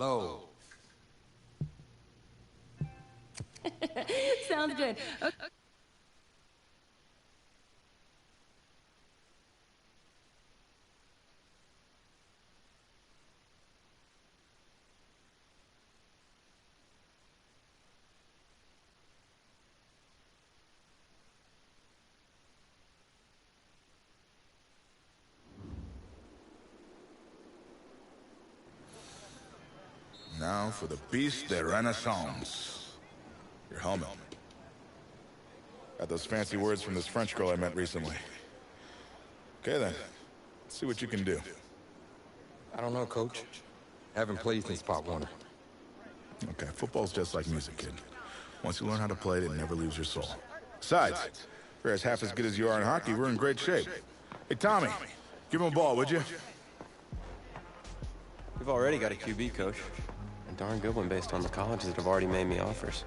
Hello. Sounds good. Okay. Now for the Beast de Renaissance. Your helmet. Got those fancy words from this French girl I met recently. Okay then, let's see what you can do. I don't know, Coach. Haven't played since Pop Warner. Okay, football's just like music, kid. Once you learn how to play it, it never leaves your soul. Besides, if you're as half as good as you are in hockey, we're in great shape. Hey, Tommy, give him a ball, would you? We've already got a QB, Coach. A darn good one based on the colleges that have already made me offers.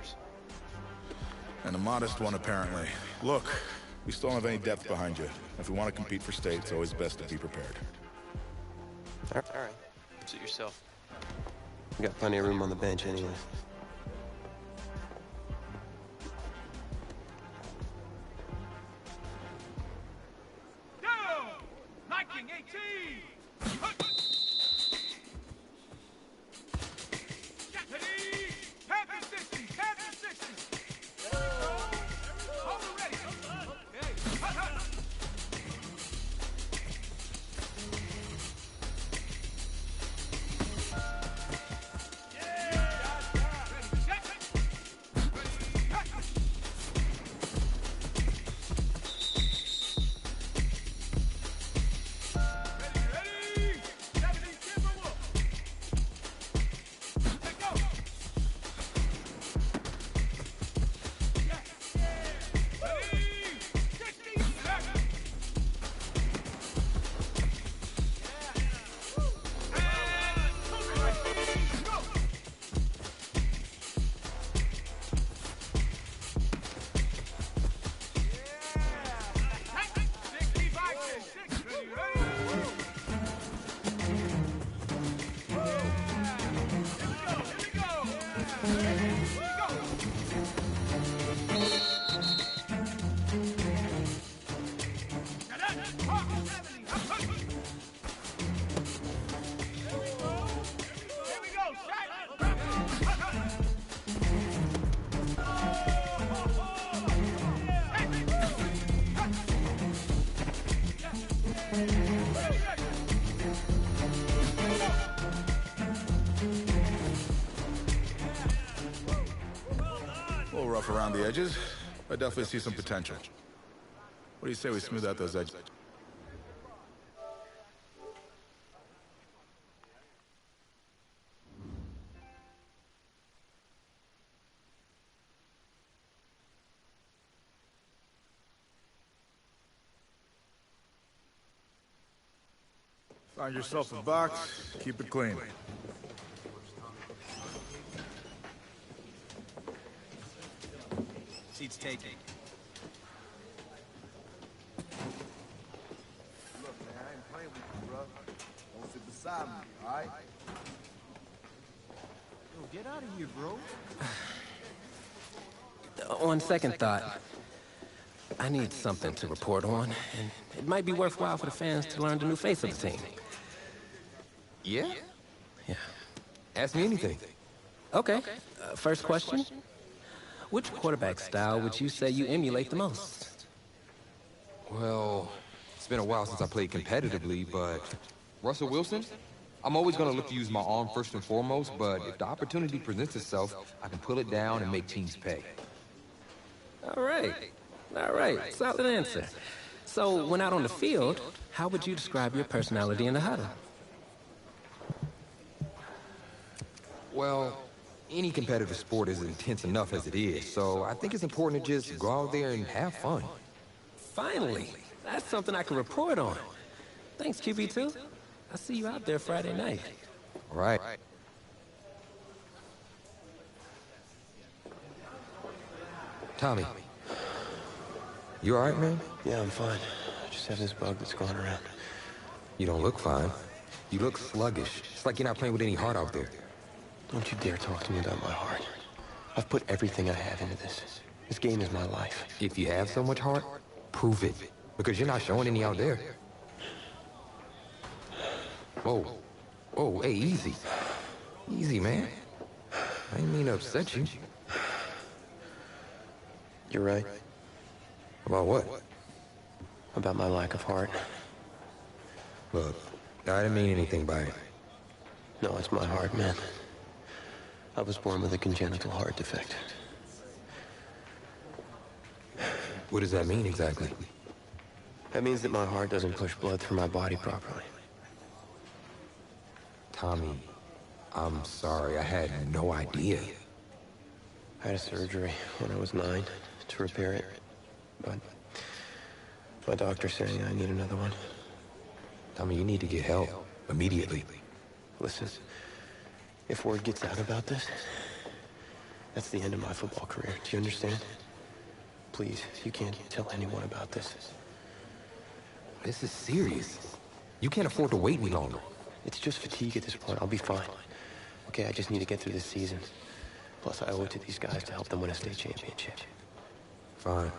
And a modest one, apparently. Look, we still don't have any depth behind you. If we want to compete for state, it's always best to be prepared. All right. Suit yourself. We got plenty of room on the bench anyway. Liking 18! A little rough around the edges, but I definitely see some potential. What do you say we smooth out those edges? Find yourself a box, keep it clean. Seats taken. Look, man, I ain't playing with you, bro. Don't sit beside me, all right? Yo, get out of here, bro. On second thought, I need something to report on, and it might be worthwhile for the fans to learn the new face of the team. Yeah? Yeah. Ask me anything. Okay. First question. Which quarterback style would you say you emulate the most? Well, it's been a while since I played competitively, but Russell Wilson? I'm always going to look to use my arm first and foremost, but if the opportunity presents itself, I can pull it down and make teams pay. All right. Solid answer. So, when out on the field, how would you describe your personality in the huddle? Well, any competitive sport is intense enough as it is, so I think it's important to just go out there and have fun. Finally, that's something I can report on. Thanks, QB2. I'll see you out there Friday night. All right. Tommy, you all right, man? Yeah, I'm fine. I just have this bug that's going around. You don't look fine. You look sluggish. It's like you're not playing with any heart out there. Don't you dare talk to me about my heart. I've put everything I have into this. This game is my life. If you have so much heart, prove it. Because you're not showing any out there. Whoa. Whoa, hey, easy. Easy, man. I didn't mean to upset you. You're right. About what? About my lack of heart. Look, I didn't mean anything by it. No, it's my heart, man. I was born with a congenital heart defect. What does that mean exactly? That means that my heart doesn't push blood through my body properly. Tommy, I'm sorry. I had no idea. I had a surgery when I was 9 to repair it, but my doctor's saying I need another one. Tommy, you need to get help immediately. Listen, if word gets out about this, that's the end of my football career. Do you understand? Please, you can't tell anyone about this. This is serious. You can't afford to wait any longer. It's just fatigue at this point. I'll be fine. Okay, I just need to get through this season. Plus, I owe it to these guys to help them win a state championship. Fine.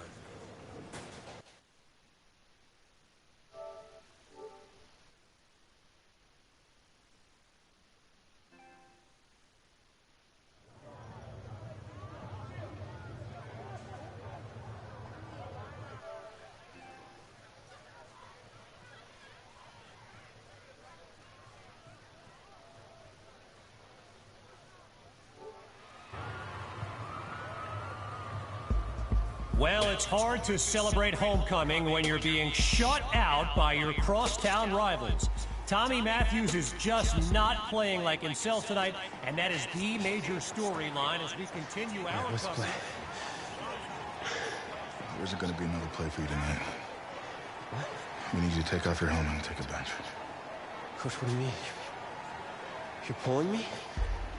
Well, it's hard to celebrate homecoming when you're being shut out by your crosstown rivals. Tommy Matthews is just not playing like himself tonight, and that is the major storyline as we continue our coverage. There's going to be another play for you tonight. What? We need you to take off your helmet and take a bench. Coach, what do you mean? You're pulling me?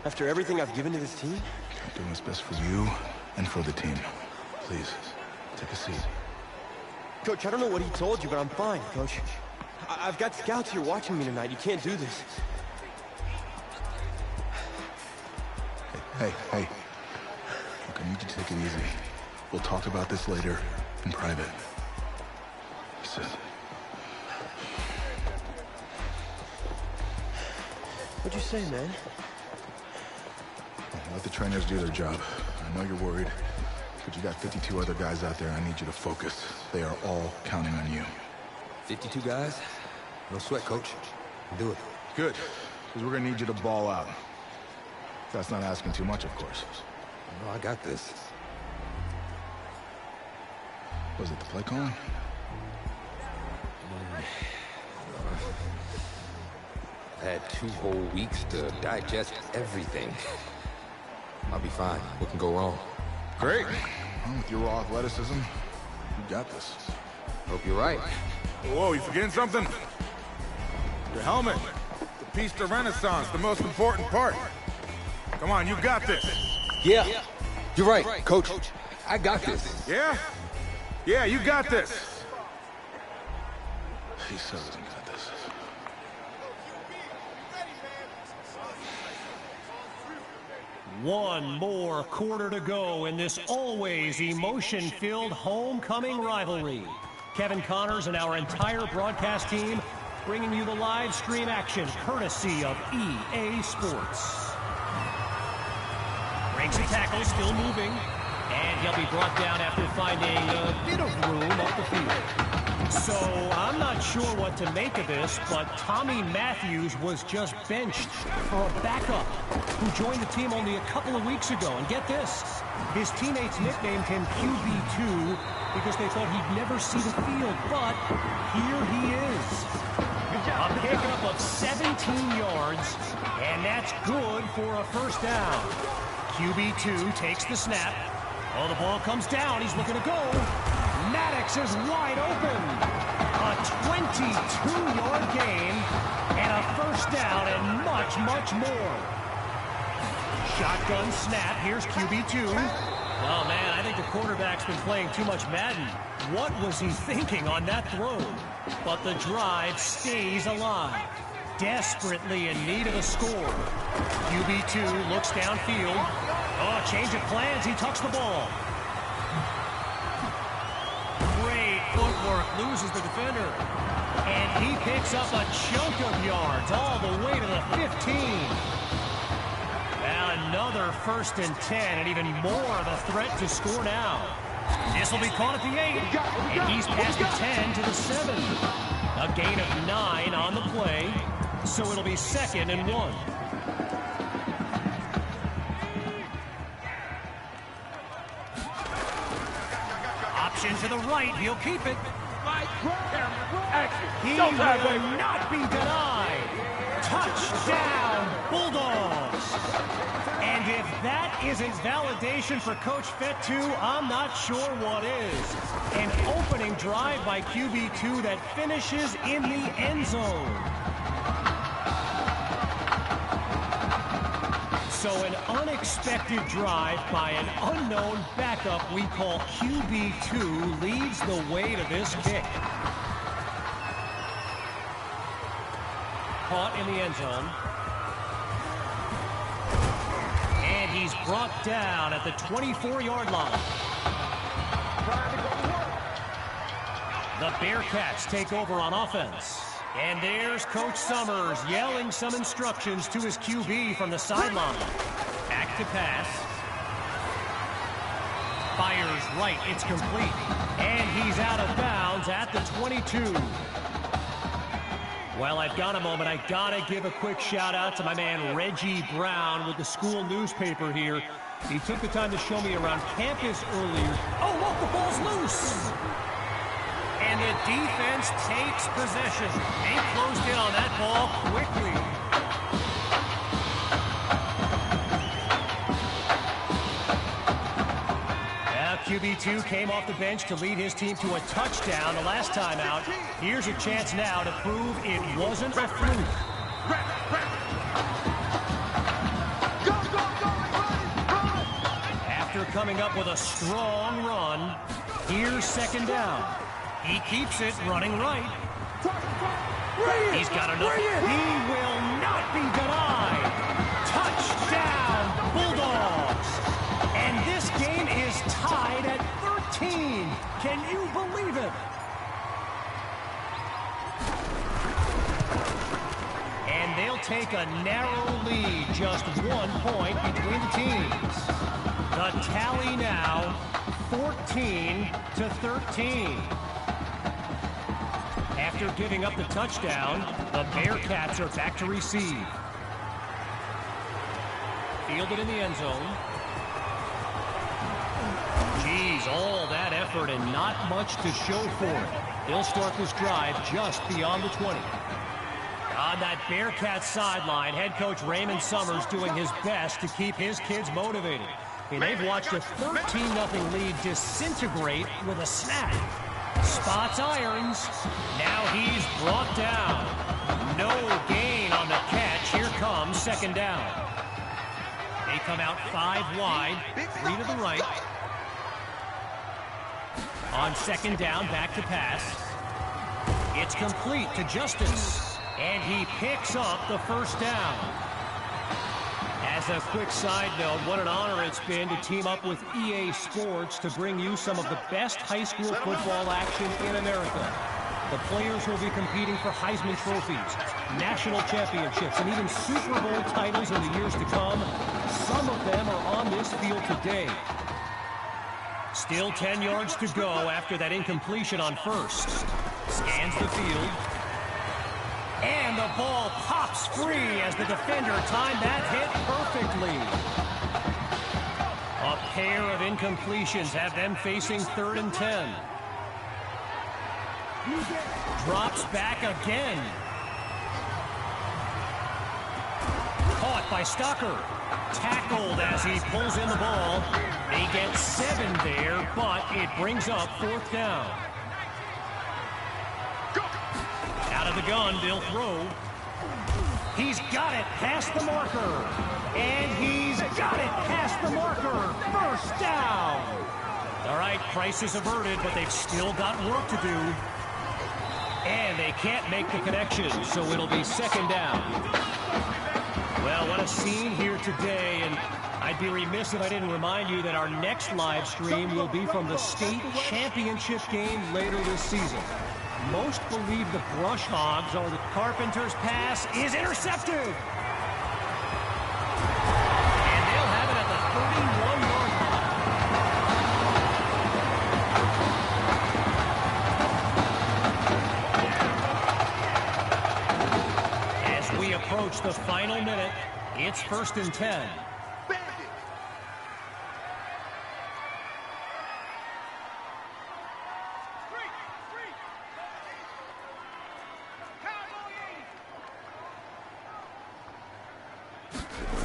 After everything I've given to this team? I'm doing what's best for you and for the team. Please, take a seat. Coach, I don't know what he told you, but I'm fine, Coach. I've got scouts here watching me tonight. You can't do this. Hey. Look, I need you to take it easy. We'll talk about this later, in private. Sit. What'd you say, man? Let the trainers do their job. I know you're worried. But you got 52 other guys out there. I need you to focus. They are all counting on you. 52 guys? No sweat, Coach. Do it. Good. Because we're going to need you to ball out. That's not asking too much, of course. No, I got this. Was it the play calling? I had 2 whole weeks to digest everything. I'll be fine. What can go wrong? Great. Well, with your raw athleticism, you got this. Hope you're right. Whoa, you forgetting something? Your helmet. The piece de renaissance, the most important part. Come on, you got this. Yeah. You're right, Coach. I got this. Yeah? Yeah, you got this. He so doesn't got this. One more quarter to go in this always emotion-filled homecoming rivalry. Kevin Connors and our entire broadcast team bringing you the live stream action courtesy of EA Sports. Breaks a tackle, still moving, and he'll be brought down after finding a bit of room up the field. So I'm not sure what to make of this, but Tommy Matthews was just benched for a backup who joined the team only a couple of weeks ago. And get this, his teammates nicknamed him QB2 because they thought he'd never see the field, but here he is. A pickup of 17 yards, and that's good for a first down. QB2 takes the snap. Oh, the ball comes down. He's looking to go. Maddox is wide open. A 22-yard gain and a first down and much, much more. Shotgun snap. Here's QB2. Oh, man, I think the quarterback's been playing too much Madden. What was he thinking on that throw? But the drive stays alive. desperately in need of a score. QB2 looks downfield. Oh, change of plans. He tucks the ball. Great footwork. Loses the defender. And he picks up a chunk of yards all the way to the 15. Now another 1st and 10, and even more of a threat to score now. This will be caught at the 8, and he's past the 10 to the 7. A gain of 9 on the play, so it'll be 2nd and 1. Option to the right, he'll keep it. He will not be denied. Touchdown, Bulldogs. And if that isn't validation for Coach Fetu, I'm not sure what is. An opening drive by QB2 that finishes in the end zone. So an unexpected drive by an unknown backup we call QB2 leads the way to this kick. Caught in the end zone. And he's brought down at the 24-yard line. The Bearcats take over on offense. And there's Coach Summers yelling some instructions to his QB from the sideline. Back to pass. Fires right, it's complete. And he's out of bounds at the 22. Well, I've got a moment. I gotta give a quick shout out to my man Reggie Brown with the school newspaper here. He took the time to show me around campus earlier. Oh, look, the ball's loose. And the defense takes possession. They closed in on that ball quickly. Now QB2 came off the bench to lead his team to a touchdown the last time out. Here's a chance now to prove it wasn't a fluke. After coming up with a strong run, here's 2nd down. He keeps it running right. He's got enough. He will not be denied. Touchdown, Bulldogs. And this game is tied at 13. Can you believe it? And they'll take a narrow lead, just 1 point between the teams. The tally now, 14 to 13. After giving up the touchdown, the Bearcats are back to receive. Fielded in the end zone. Geez, all that effort and not much to show for it. They'll start this drive just beyond the 20. On that Bearcats sideline, head coach Raymond Summers doing his best to keep his kids motivated. And they've watched a 13-0 lead disintegrate with a snap. Spots irons. Now he's brought down. No gain on the catch. Here comes 2nd down. They come out 5 wide, 3 to the right. On 2nd down, back to pass. It's complete to Justice. And he picks up the 1st down. As a quick side note, what an honor it's been to team up with EA Sports to bring you some of the best high school football action in America. The players will be competing for Heisman trophies, national championships, and even Super Bowl titles in the years to come. Some of them are on this field today. Still 10 yards to go after that incompletion on 1st. Scans the field. And the ball pops free as the defender timed that hit perfectly. A pair of incompletions have them facing 3rd and 10. Drops back again. Caught by Stocker. Tackled as he pulls in the ball. They get 7 there, but it brings up 4th down. Out of the gun, they'll throw. He's got it past the marker. And he's got it past the marker. 1st down. All right, crisis averted, but they've still got work to do. And they can't make the connection, so it'll be second down. Well, what a scene here today, and I'd be remiss if I didn't remind you that our next live stream will be from the state championship game later this season. Most believe the Brush Hogs are the Carpenter's pass is intercepted. And they'll have it at the 31-yard line. As we approach the final minute, it's 1st and 10.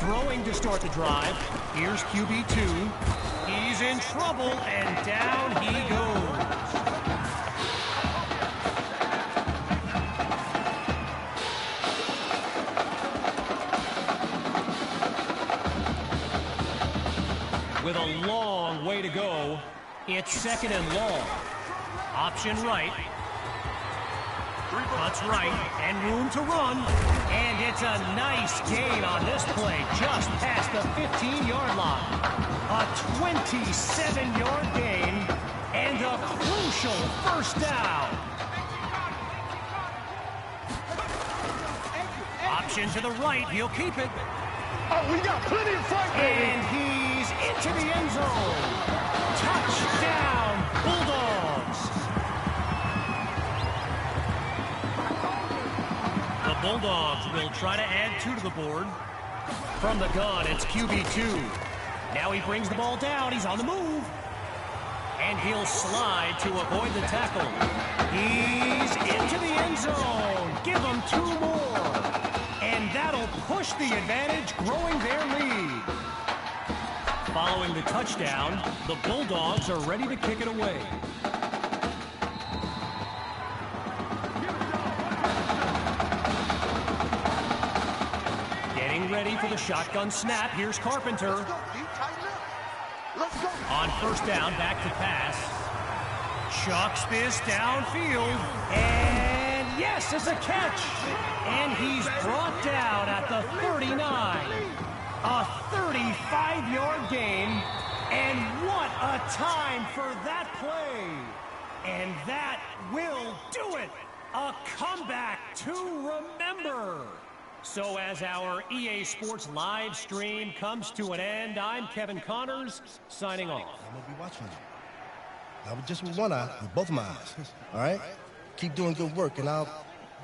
Throwing to start the drive. Here's QB2. He's in trouble, and down he goes. With a long way to go, it's 2nd and long. Option right. Cuts right, and room to run. And it's a nice gain on this play, just past the 15-yard line. A 27-yard gain, and a crucial first down. Option to the right, he'll keep it. Oh, we got plenty of fight, baby. And he's into the end zone. Touchdown, Bulldogs. The Bulldogs will try to add 2 to the board. From the gun, it's QB2. Now he brings the ball down. He's on the move. And he'll slide to avoid the tackle. He's into the end zone. Give him 2 more. And that'll push the advantage, growing their lead. Following the touchdown, the Bulldogs are ready to kick it away. Getting ready for the shotgun snap. Here's Carpenter. On first down, back to pass. Chucks this downfield. And yes, it's a catch. And he's brought down at the 39. A 35-yard gain. And what a time for that play. And that will do it. A comeback to remember. So as our EA Sports live stream comes to an end, I'm Kevin Connors, signing off. I'm going to be watching you. Not just with one eye, with both of my eyes. All right? Keep doing good work, and I'll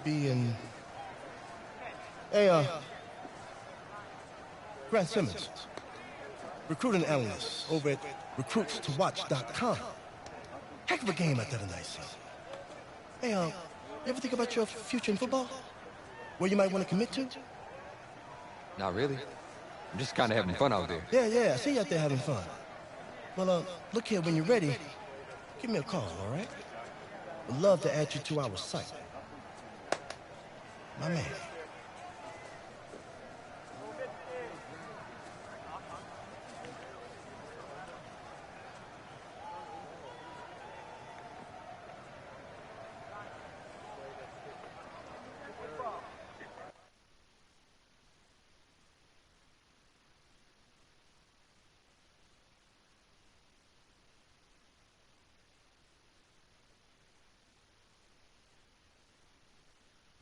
be in... Hey, Grant Simmons, recruiting analyst over at recruitstowatch.com. Heck of a game out there tonight, son. Hey, you ever think about your future in football? Where you might want to commit to? Not really. I'm just kind of having fun out there. Yeah, I see you out there having fun. Well, look here, when you're ready, give me a call, all right? Would love to add you to our site. My man.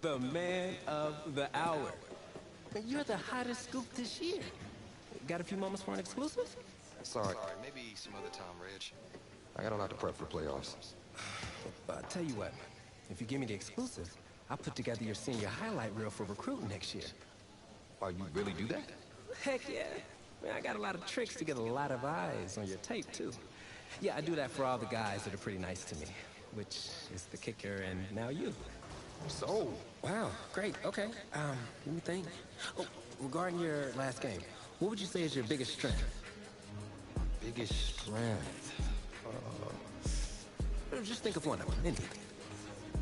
The man of the hour. You're the hottest scoop this year. Got a few moments for an exclusive? Sorry, maybe some other time, Reg. I got a lot to prep for the playoffs. I'll tell you what. If you give me the exclusive, I'll put together your senior highlight reel for recruiting next year. Oh, you really do that? Heck yeah. Man, I got a lot of tricks to get a lot of eyes on your tape, too. Yeah, I do that for all the guys that are pretty nice to me, which is the kicker and now you. So, wow, great, okay. Let me think. Oh, regarding your last game, what would you say is your biggest strength? biggest strength? Just think of one of them, anything.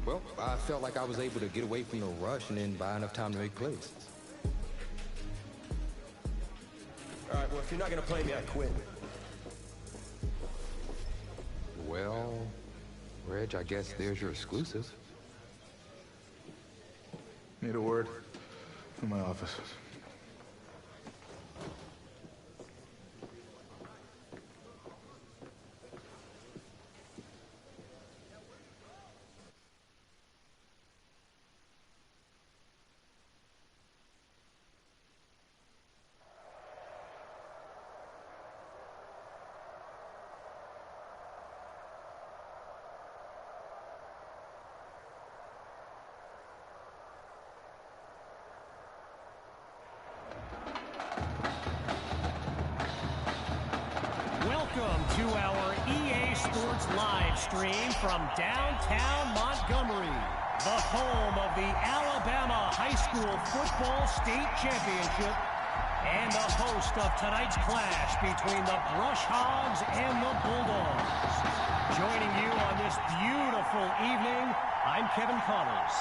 Well, I felt like I was able to get away from the rush and then buy enough time to make plays. All right, well, if you're not going to play me, I quit. Well, Reg, I guess there's your exclusive. Need a word? In my office. Welcome to our EA Sports live stream from downtown Montgomery, the home of the Alabama High School Football State Championship and the host of tonight's clash between the Brush Hogs and the Bulldogs. Joining you on this beautiful evening, I'm Kevin Connors.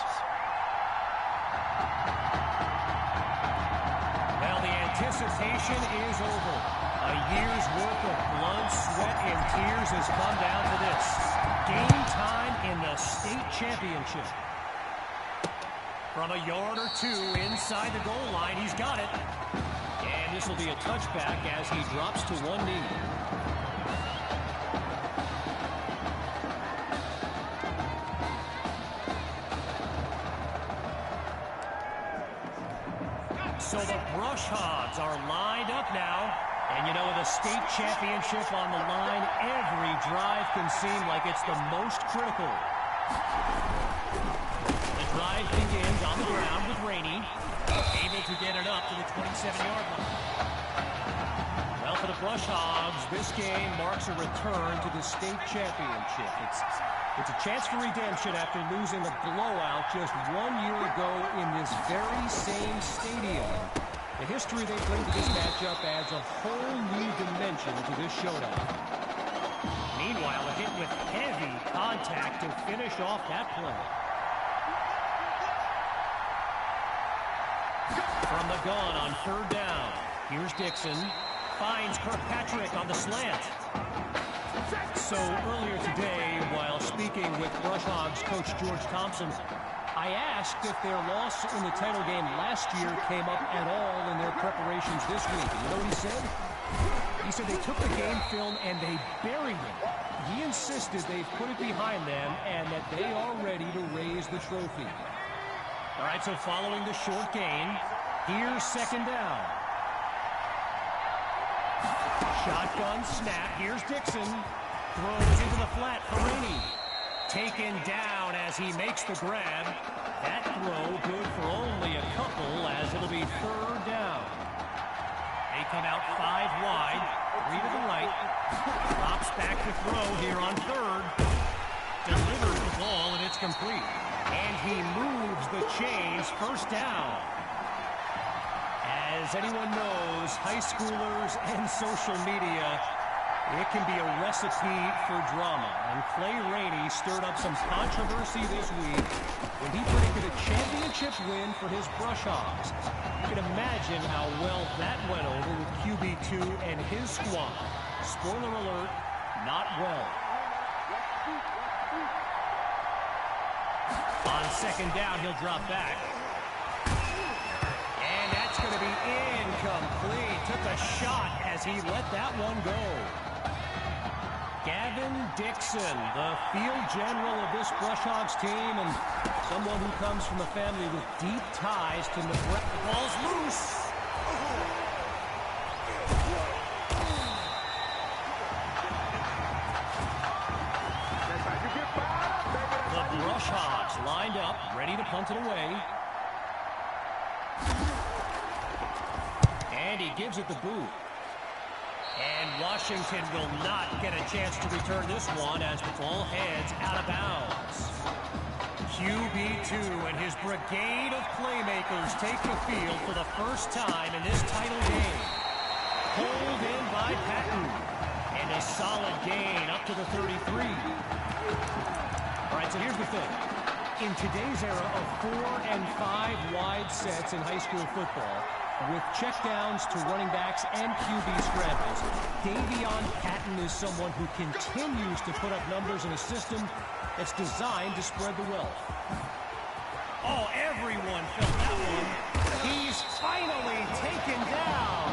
Well, the anticipation is over. A year's worth of blood, sweat, and tears has come down to this. Game time in the state championship. From a yard or two inside the goal line, he's got it. And this will be a touchback as he drops to one knee. So the Brush Hogs are lined up now. And you know, with a state championship on the line, every drive can seem like it's the most critical. The drive begins on the ground with Rainey, able to get it up to the 27-yard line. Well, for the Brush Hogs, this game marks a return to the state championship. It's a chance for redemption after losing a blowout just 1 year ago in this very same stadium. The history they bring to this matchup adds a whole new dimension to this showdown. Meanwhile, a hit with heavy contact to finish off that play. From the gun on third down, here's Dixon. Finds Kirkpatrick on the slant. So earlier today, while speaking with Brush Hogs coach George Thompson, I asked if their loss in the title game last year came up at all in their preparations this week. And you know what he said? He said they took the game film and they buried it. He insisted they've put it behind them and that they are ready to raise the trophy. All right, so following the short gain, here's second down. Shotgun snap. Here's Dixon. Throws into the flat for Rainey. Taken down as he makes the grab. That throw good for only a couple as it'll be third down. They come out 5 wide. 3 to the right. Drops back to throw here on third. Delivers the ball and it's complete. And he moves the chains. First down. As anyone knows, high schoolers and social media, it can be a recipe for drama, and Clay Rainey stirred up some controversy this week when he predicted a championship win for his Brush Hogs. You can imagine how well that went over with QB2 and his squad. Spoiler alert, not well. On second down, he'll drop back. And that's going to be incomplete. Took a shot as he let that one go. Gavin Dixon, the field general of this Brush Hogs team, and someone who comes from a family with deep ties to Nebraska. The ball's loose. The Brush Hogs lined up, ready to punt it away. And he gives it the boot. And Washington will not get a chance to return this one as the ball heads out of bounds. QB2 and his brigade of playmakers take the field for the first time in this title game. Pulled in by Patton. And a solid gain up to the 33. All right, so here's the thing. In today's era of 4 and 5 wide sets in high school football, with checkdowns to running backs and QB scrambles, Davion Patton is someone who continues to put up numbers in a system that's designed to spread the wealth. Oh, everyone felt that one. He's finally taken down.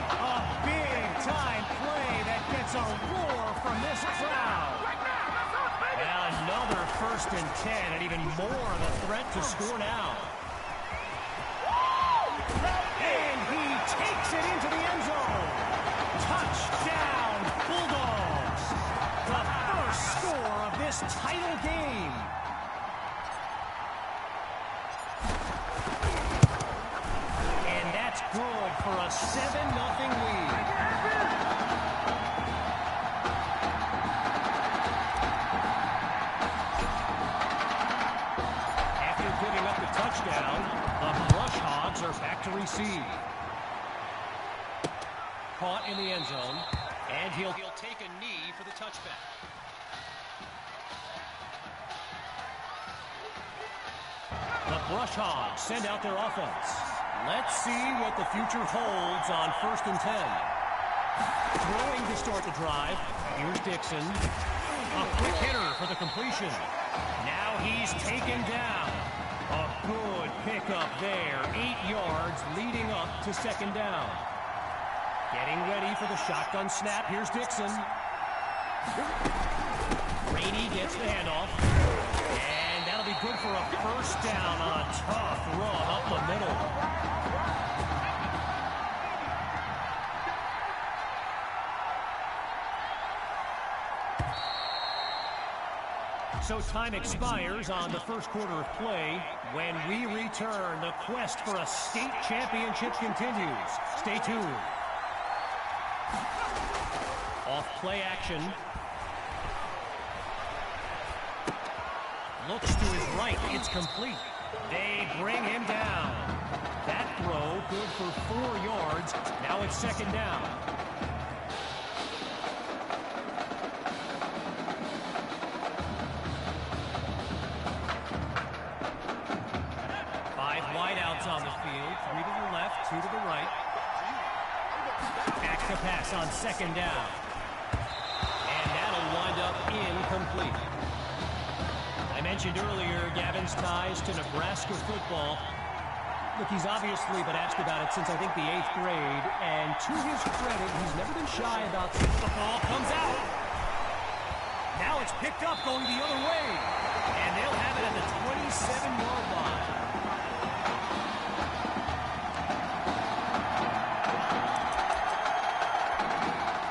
A big-time play that gets a roar from this crowd. And another 1st and 10, and even more of a threat to score now. And he takes it into the end zone. Touchdown, Bulldogs. The first score of this title game. And that's good for a 7-0 lead. After giving up the touchdown, the Brush Hogs are back to receive. Caught in the end zone, and he'll take a knee for the touchback. The Brush Hogs send out their offense. Let's see what the future holds on 1st and 10. Throwing to start the drive. Here's Dixon. A quick hitter for the completion. Now he's taken down. A good pickup there. 8 yards leading up to 2nd down. Getting ready for the shotgun snap. Here's Dixon. Rainey gets the handoff. And that'll be good for a 1st down on a tough run up the middle. So time expires on the 1st quarter of play. When we return, the quest for a state championship continues. Stay tuned. Off play action. Looks to his right. It's complete. They bring him down. That throw good for 4 yards. Now it's 2nd down. Five wideouts on the field. 3 to the left, 2 to the right. Back to pass on 2nd down. And that'll wind up incomplete. I mentioned earlier Gavin's ties to Nebraska football. Look, he's obviously been asked about it since I think the 8th grade, and to his credit, he's never been shy about it. The ball comes out. Now it's picked up going the other way, and they'll have it at the 27-yard line.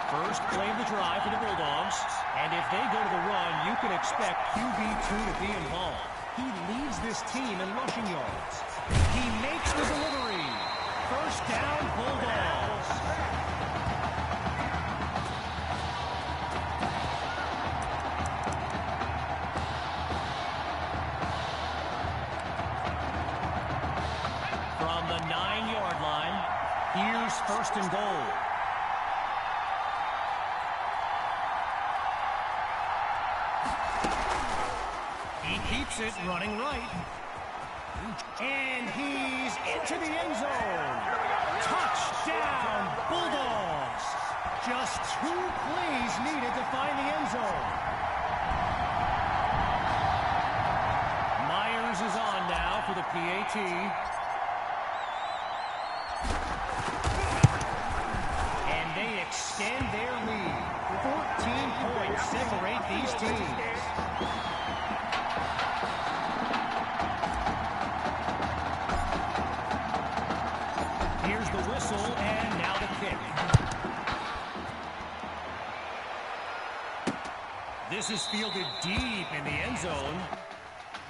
First play of the drive for the Bulldogs. And if they go to the run, you can expect QB2 to be involved. He leads this team in rushing yards. He makes the delivery. 1st down, Bulldogs. From the 9-yard line, here's 1st and goal. Keeps it running right. And he's into the end zone. Touchdown, Bulldogs. Just 2 plays needed to find the end zone. Myers is on now for the PAT. And they extend their lead. 14 points separate these teams. And now the kick. This is fielded deep in the end zone.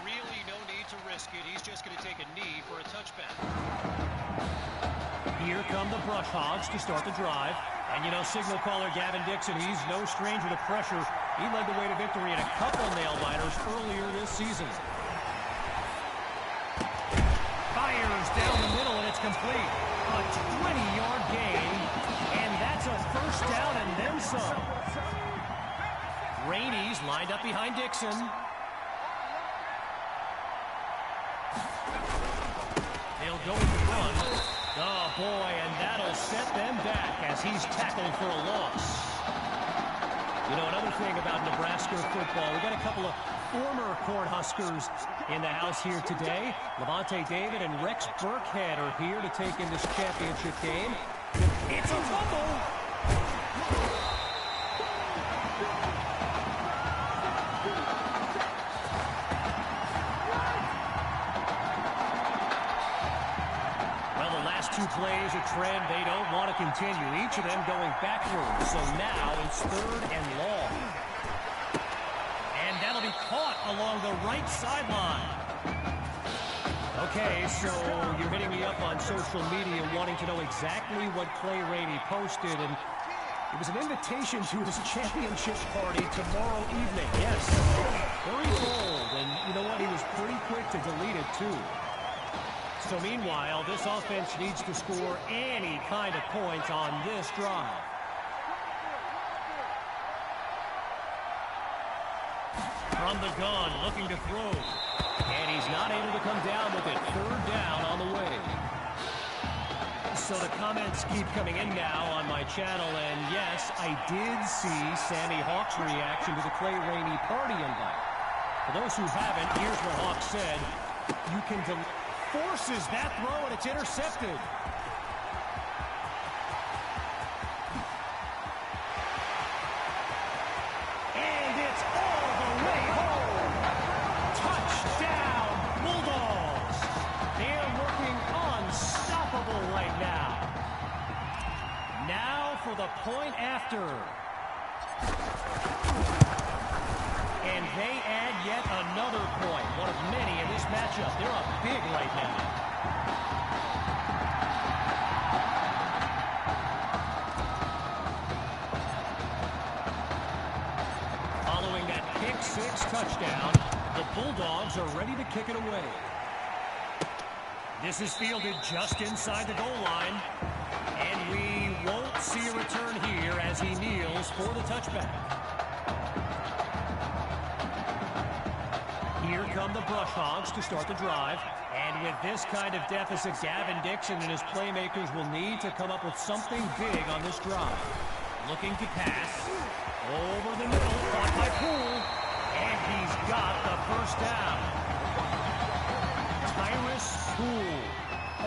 Really no need to risk it. He's just going to take a knee for a touchback. Here come the Brush Hogs to start the drive. And you know, signal caller Gavin Dixon, he's no stranger to pressure. He led the way to victory in a couple nail-biters earlier this season. Fires down the middle, and it's complete. A 20-yard gain, and that's a 1st down and then some. Rainey's lined up behind Dixon. They'll go with the run. Oh, boy, and that'll set them back as he's tackled for a loss. You know, another thing about Nebraska Cornhusker football. We got a couple of former Cornhuskers in the house here today. Levante David and Rex Burkhead are here to take in this championship game. It's a fumble. Two plays, a trend they don't want to continue. Each of them going backwards. So now it's 3rd and long. And that'll be caught along the right sideline. Okay, so you're hitting me up on social media wanting to know exactly what Clay Rainey posted. And it was an invitation to his championship party tomorrow evening. Yes, very bold. And you know what? He was pretty quick to delete it, too. So meanwhile, this offense needs to score any kind of points on this drive. From the gun, looking to throw. And he's not able to come down with it. 3rd down on the way. So the comments keep coming in now on my channel. And yes, I did see Sammy Hawk's reaction to the Clay Rainey party invite. For those who haven't, here's what Hawk said. You can forces that throw, and it's intercepted. And it's all the way home. Touchdown, Bulldogs. They're looking unstoppable right now. Now for the point after. And they add yet another point, one of many in this matchup. They're up big right now. Following that pick-6 touchdown, the Bulldogs are ready to kick it away. This is fielded just inside the goal line. And we won't see a return here as he kneels for the touchback. Here come the Brush Hogs to start the drive. And with this kind of deficit, Gavin Dixon and his playmakers will need to come up with something big on this drive. Looking to pass. Over the middle, caught by Poole. And he's got the first down. Tyrus Poole,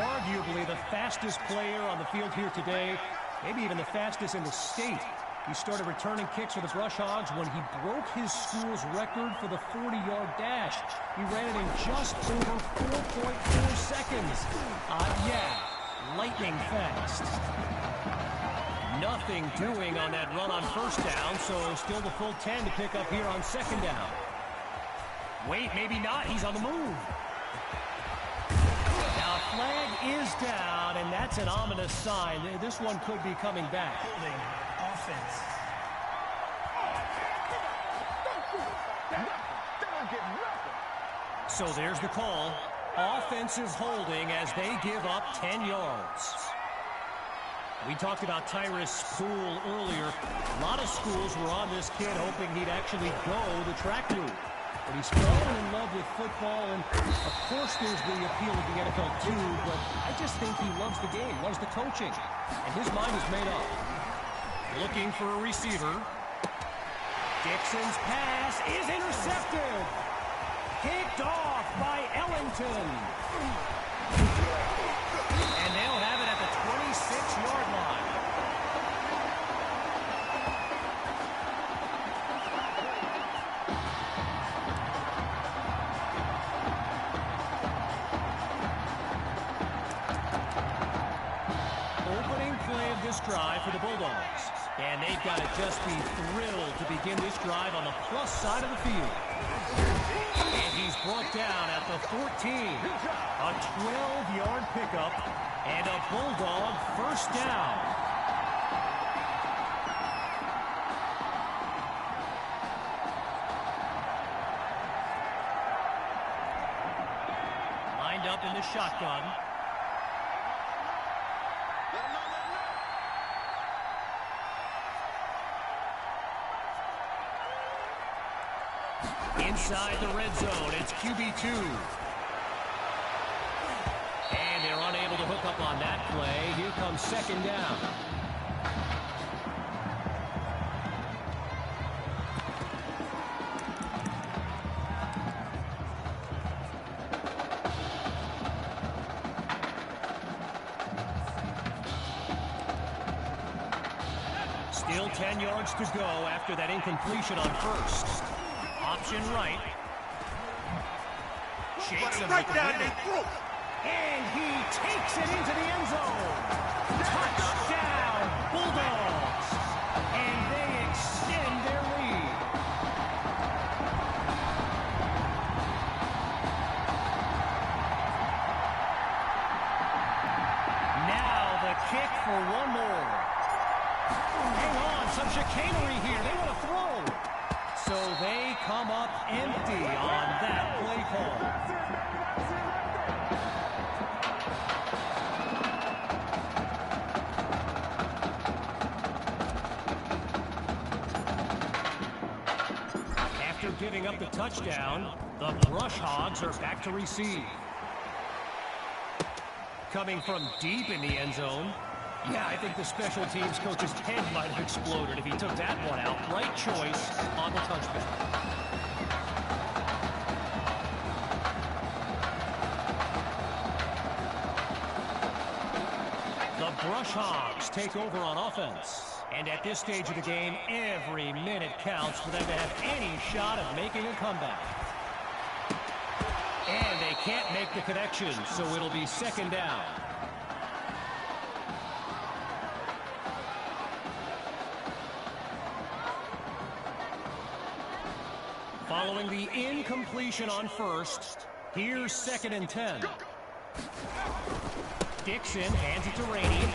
arguably the fastest player on the field here today, maybe even the fastest in the state. He started returning kicks for the Brush Hogs when he broke his school's record for the 40-yard dash. He ran it in just over 4.4 seconds. Yeah, lightning fast. Nothing doing on that run on 1st down, so still the full 10 to pick up here on 2nd down. Wait, maybe not. He's on the move. Now, flag is down, and that's an ominous sign. This one could be coming back. Offense. So there's the call. Offensive holding as they give up 10 yards. We talked about Tyrus Poole earlier. A lot of schools were on this kid hoping he'd actually go the track route. But he's fallen in love with football, and of course there's the appeal of the NFL too, but I just think he loves the game, loves the coaching, and his mind is made up. Looking for a receiver. Dixon's pass is intercepted. Picked off by Ellington. And they'll have it at the 26-yard line. Opening play of this drive for the Bulldogs. And they've got to just be thrilled to begin this drive on the plus side of the field. And he's brought down at the 14. A 12-yard pickup and a Bulldog first down. Lined up in the shotgun. Inside the red zone, it's QB2. And they're unable to hook up on that play. Here comes 2nd down. 10 yards to go after that incompletion on first. Option right. Shakes him right down the throat. And he takes it into the end zone. Touchdown, Bulldogs. And they extend their lead. Now the kick for one more. Hang on, some chicanery here. They want to throw. So they come up empty on that play call. After giving up the touchdown, the Brush Hogs are back to receive. Coming from deep in the end zone. Yeah, I think the special teams coach's head might have exploded if he took that one out. Right choice on the touchback. The Brush Hogs take over on offense. And at this stage of the game, every minute counts for them to have any shot of making a comeback. And they can't make the connection, so it'll be second down. Following the incompletion on first, here's 2nd and 10. Dixon hands it to Rainey.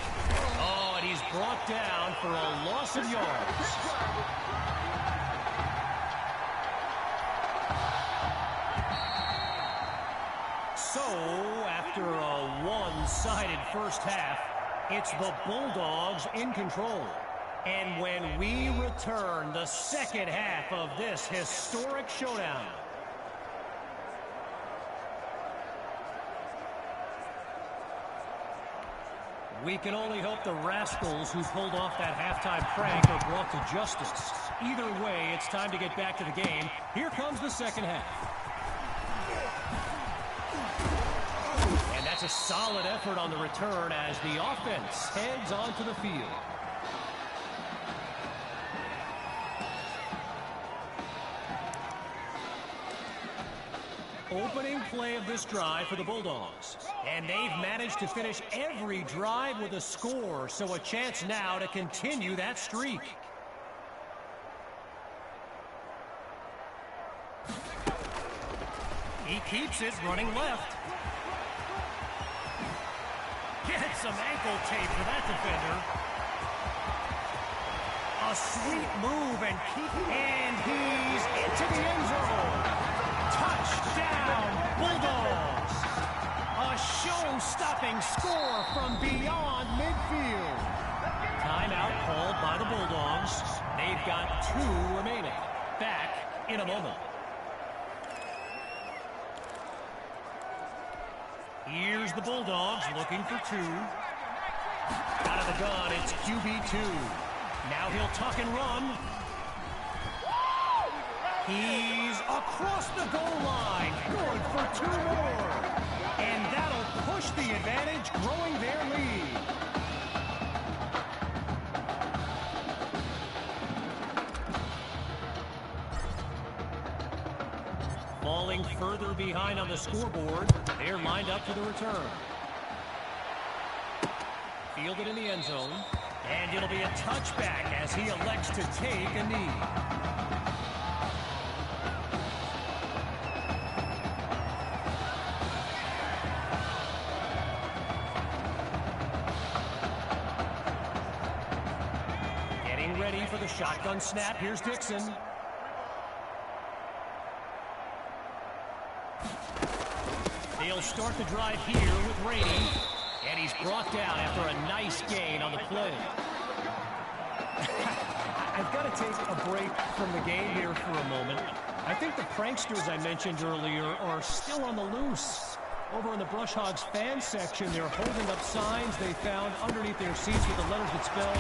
Oh, and he's brought down for a loss of yards. So, after a one-sided first half, it's the Bulldogs in control. And when we return, the second half of this historic showdown. We can only hope the rascals who pulled off that halftime prank are brought to justice. Either way, it's time to get back to the game. Here comes the second half. And that's a solid effort on the return as the offense heads onto the field. Opening play of this drive for the Bulldogs. And they've managed to finish every drive with a score, so a chance now to continue that streak. He keeps it running left. Get some ankle tape for that defender. A sweet move and he's into the end zone. Touchdown, Bulldogs! A show-stopping score from beyond midfield. Timeout called by the Bulldogs. They've got 2 remaining. Back in a moment. Here's the Bulldogs looking for 2. Out of the gun, it's QB2. Now he'll tuck and run. He's across the goal line. Good for 2 more. And that'll push the advantage, growing their lead. Falling further behind on the scoreboard, they're lined up for the return. Fielded in the end zone. And it'll be a touchback as he elects to take a knee. Ready for the shotgun snap. Here's Dixon. They'll start the drive here with Rainey. And he's brought down after a nice gain on the play. I've got to take a break from the game here for a moment. I think the pranksters I mentioned earlier are still on the loose. Over in the Brush Hogs fan section, they're holding up signs they found underneath their seats with the letters that spell...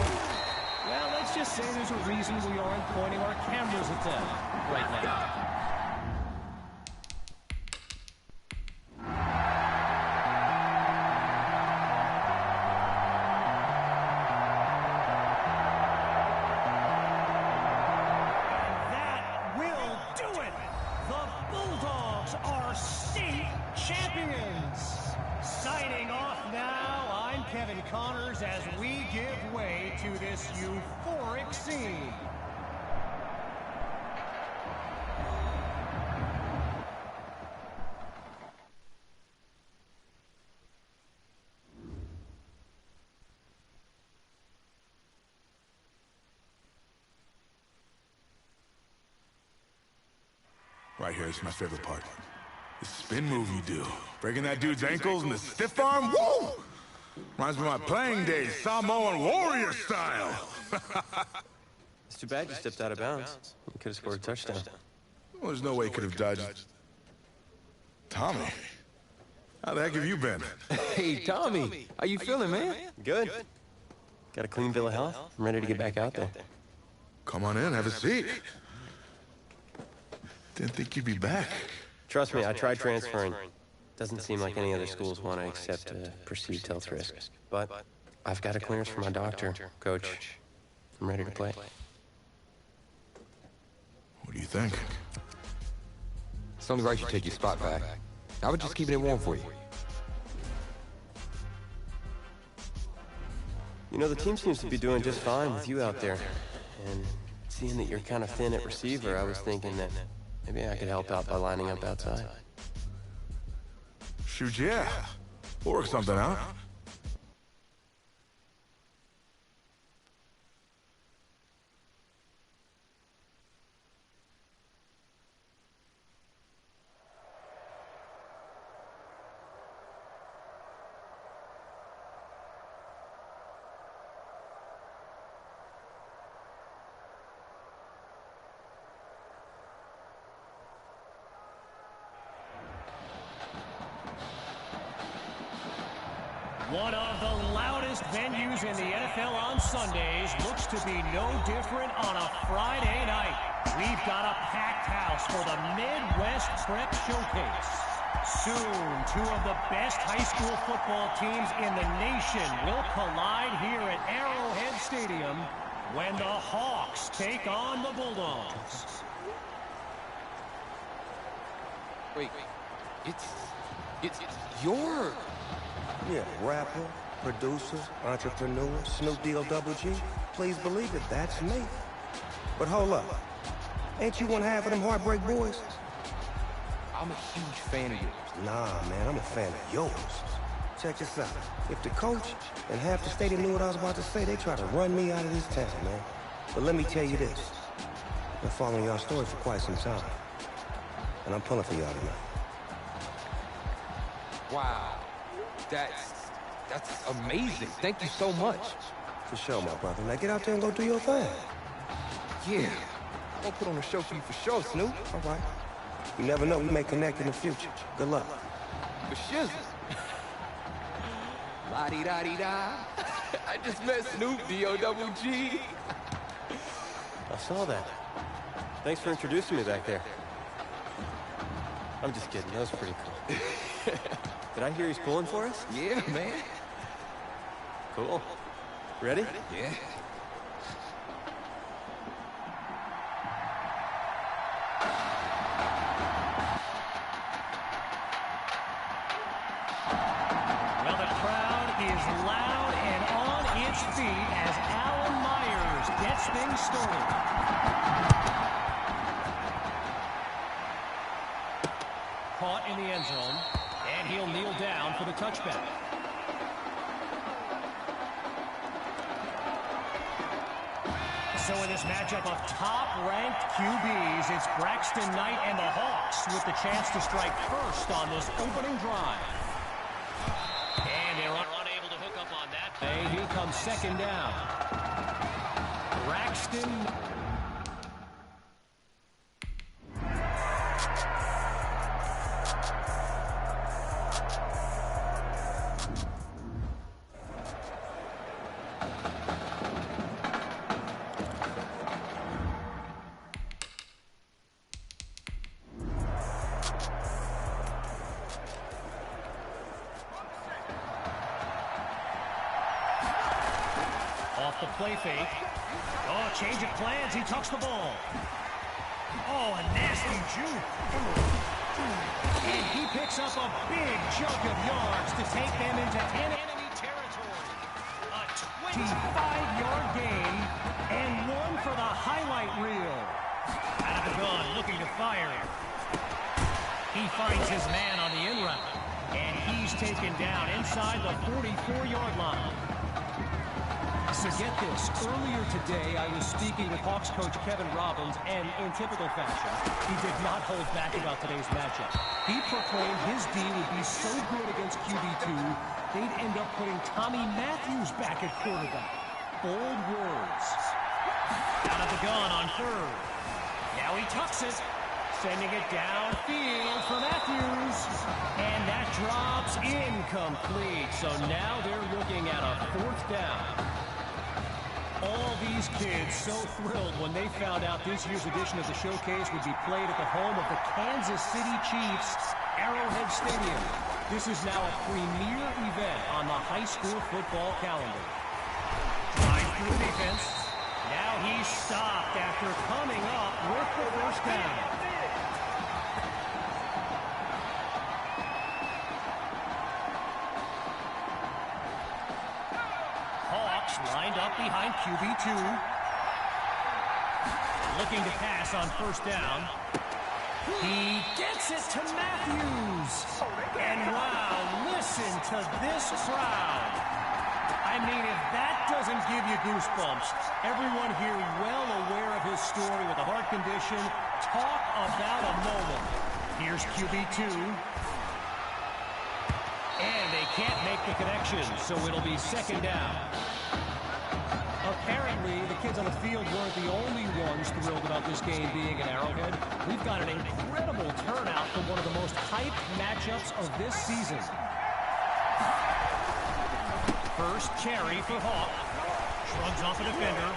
Well, let's just say there's a reason we aren't pointing our cameras at them right now. Bulldogs are state champions. Signing off now, I'm Kevin Connors as we give way to this euphoric scene. Right here is my favorite part. The spin move you do. Breaking that dude's ankles and the stiff arm, woo! Reminds me of my playing days, Samoan warrior style. It's too bad you stepped out of bounds. You could have scored a touchdown. Well, there's no way he could have dodged. Tommy, how the heck have you been? Hey, Tommy, how you feeling, man? Good. Got a clean bill of health. I'm ready to get back out there. Come on in, have a seat. Didn't think you'd be back. Trust me, I tried transferring. Doesn't seem like any other schools want to accept a perceived health risk. But I've got a clearance from my doctor, Coach. I'm ready to play. What do you think? It's only right you take your spot back. I was just keeping it warm for you. You know, the team seems to be doing just fine with you out there. And seeing that you're kind of thin at receiver, I was thinking that maybe I could help out by lining up outside. Shoot, yeah. We'll work something out. One of the loudest venues in the NFL on Sundays looks to be no different on a Friday night. We've got a packed house for the Midwest Prep Showcase. Soon, two of the best high school football teams in the nation will collide here at Arrowhead Stadium when the Hawks take on the Bulldogs. Wait, it's your... Yeah, rapper, producer, entrepreneur, Snoop D-O-double-G. Please believe it, that's me. But hold up. Ain't you one half of them Heartbreak Boys? I'm a huge fan of yours. Nah, man, I'm a fan of yours. Check this out. If the coach and half the stadium knew what I was about to say, they try to run me out of this town, man. But let me tell you this. I've been following y'all story for quite some time. And I'm pulling for y'all tonight. Wow. That's amazing. Thank you so much. For sure, my brother. Now get out there and go do your thing. Yeah. I'll put on a show for you for sure, Snoop. All right. You never know, we may connect in the future. Good luck. For shizzle. La-di-da-di-da. I just met Snoop D-O-double-G. I saw that. Thanks for introducing me back there. I'm just kidding. That was pretty cool. Did I hear he's pulling for us? Yeah, man. Cool. Ready? Yeah. Well, the crowd is loud and on its feet as Alan Myers gets things started. Caught in the end zone, and he'll kneel down for the touchback. So in this matchup of top-ranked QBs, it's Braxton Knight and the Hawks with the chance to strike first on this opening drive. And they're unable to hook up on that play. Here comes second down. Braxton. Off the play fake. Oh, change of plans. He tucks the ball. Oh, a nasty juke. picks up a big chunk of yards to take them into enemy territory. A 25-yard gain and one for the highlight reel. Out of the gun, looking to fire. He finds his man on the in route, and he's taken down inside the 44-yard line. So get this, earlier today I was speaking with Hawks coach Kevin Robbins, and in typical fashion, he did not hold back about today's matchup. He proclaimed his D would be so good against QB2, they'd end up putting Tommy Matthews back at quarterback. Bold words. Out of the gun on third. Now he tucks it, sending it downfield for Matthews. And that drops incomplete. So now they're looking at a fourth down. All these kids so thrilled when they found out this year's edition of the showcase would be played at the home of the Kansas City Chiefs, Arrowhead Stadium. This is now a premier event on the high school football calendar. Drive through the defense. Now he's stopped after coming up with the first down. Lined up behind QB2. Looking to pass on first down. He gets it to Matthews. And wow, listen to this crowd. I mean, if that doesn't give you goosebumps, everyone here well aware of his story with a heart condition. Talk about a moment. Here's QB2. And they can't make the connection, so it'll be second down. Apparently, the kids on the field weren't the only ones thrilled about this game being at Arrowhead. We've got an incredible turnout for one of the most hyped matchups of this season. First carry for Hawk. Shrugs off a defender.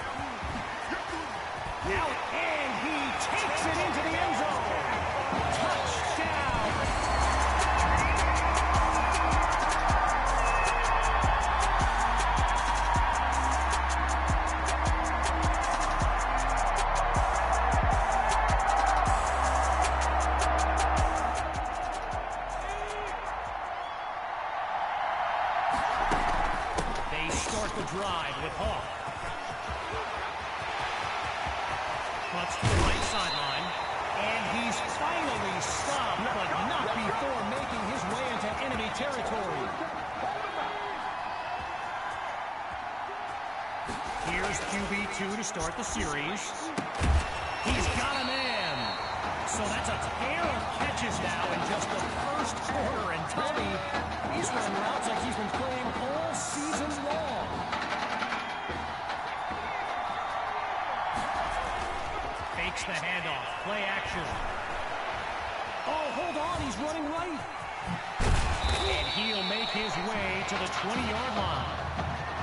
Now, and he takes it into the end zone. Touchdown! Drive with Hawk. Cuts to the right sideline. And he's finally stopped, but not before making his way into enemy territory. Here's QB2 to start the series. He's got a man. So that's a pair of catches now in just the first quarter. And Tommy, he's run routes like he's been playing all season long. Fakes the handoff. Play action. Oh, hold on. He's running right. And he'll make his way to the 20-yard line.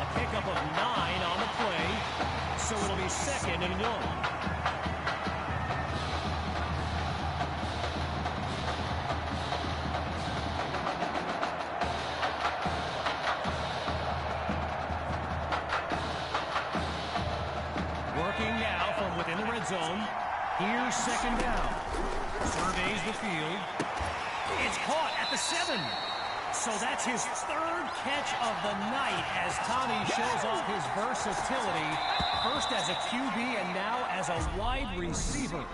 A pickup of 9 on the play. So it'll be second and 1. Zone. Here's second down. Surveys the field. It's caught at the 7. So that's his third catch of the night as Tommy shows off his versatility. First as a QB and now as a wide receiver.